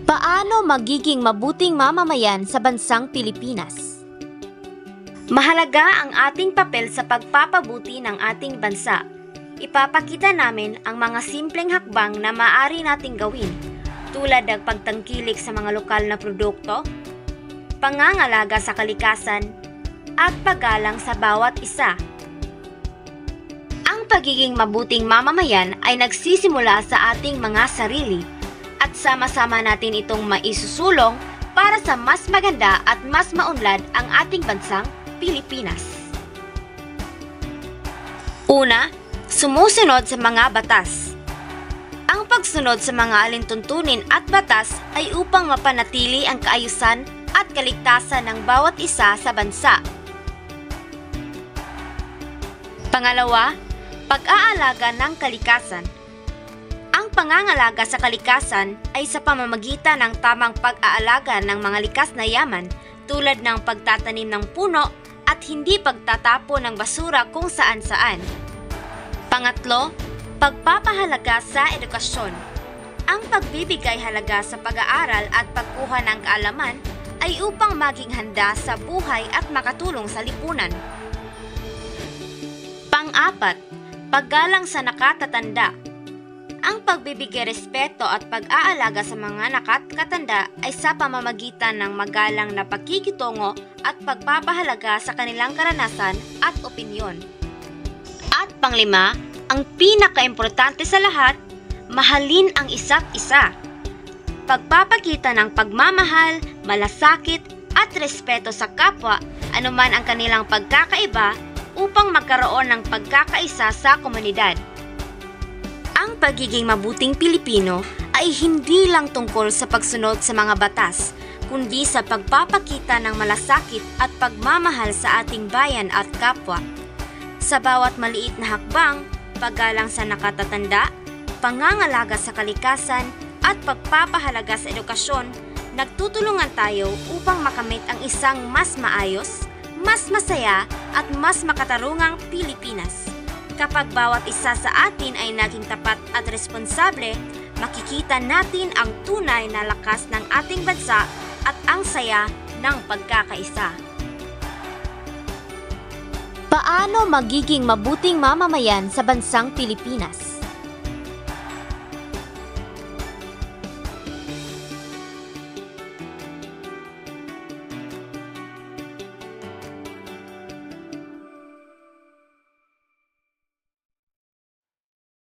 Paano magiging mabuting mamamayan sa bansang Pilipinas? Mahalaga ang ating papel sa pagpapabuti ng ating bansa. Ipapakita namin ang mga simpleng hakbang na maaari nating gawin, tulad ng pagtangkilik sa mga lokal na produkto, pangangalaga sa kalikasan, at paggalang sa bawat isa. Ang pagiging mabuting mamamayan ay nagsisimula sa ating mga sarili, at sama-sama natin itong maisusulong para sa mas maganda at mas maunlad ang ating bansang Pilipinas. Una, sumusunod sa mga batas. Ang pagsunod sa mga alintuntunin at batas ay upang mapanatili ang kaayusan at kaligtasan ng bawat isa sa bansa. Pangalawa, pag-aalaga ng kalikasan. Ang pangangalaga sa kalikasan ay sa pamamagitan ng tamang pag-aalaga ng mga likas na yaman tulad ng pagtatanim ng puno at hindi pagtatapon ng basura kung saan-saan. Pangatlo, pagpapahalaga sa edukasyon. Ang pagbibigay halaga sa pag-aaral at pagkuha ng kaalaman ay upang maging handa sa buhay at makatulong sa lipunan. Pang-apat, paggalang sa nakatatanda. Ang pagbibigay respeto at pag-aalaga sa mga nakakatanda ay sa pamamagitan ng magalang na pagkikitungo at pagpapahalaga sa kanilang karanasan at opinyon. At panglima, ang pinakaimportante sa lahat, mahalin ang isa't isa. Pagpapakita ng pagmamahal, malasakit at respeto sa kapwa, anuman ang kanilang pagkakaiba upang magkaroon ng pagkakaisa sa komunidad. Ang pagiging mabuting Pilipino ay hindi lang tungkol sa pagsunod sa mga batas, kundi sa pagpapakita ng malasakit at pagmamahal sa ating bayan at kapwa. Sa bawat maliit na hakbang, paggalang sa nakatatanda, pangangalaga sa kalikasan, at pagpapahalaga sa edukasyon, nagtutulungan tayo upang makamit ang isang mas maayos, mas masaya at mas makatarungang Pilipinas. Kapag bawat isa sa atin ay naging tapat at responsable, makikita natin ang tunay na lakas ng ating bansa at ang saya ng pagkakaisa. Paano magiging mabuting mamamayan sa bansang Pilipinas?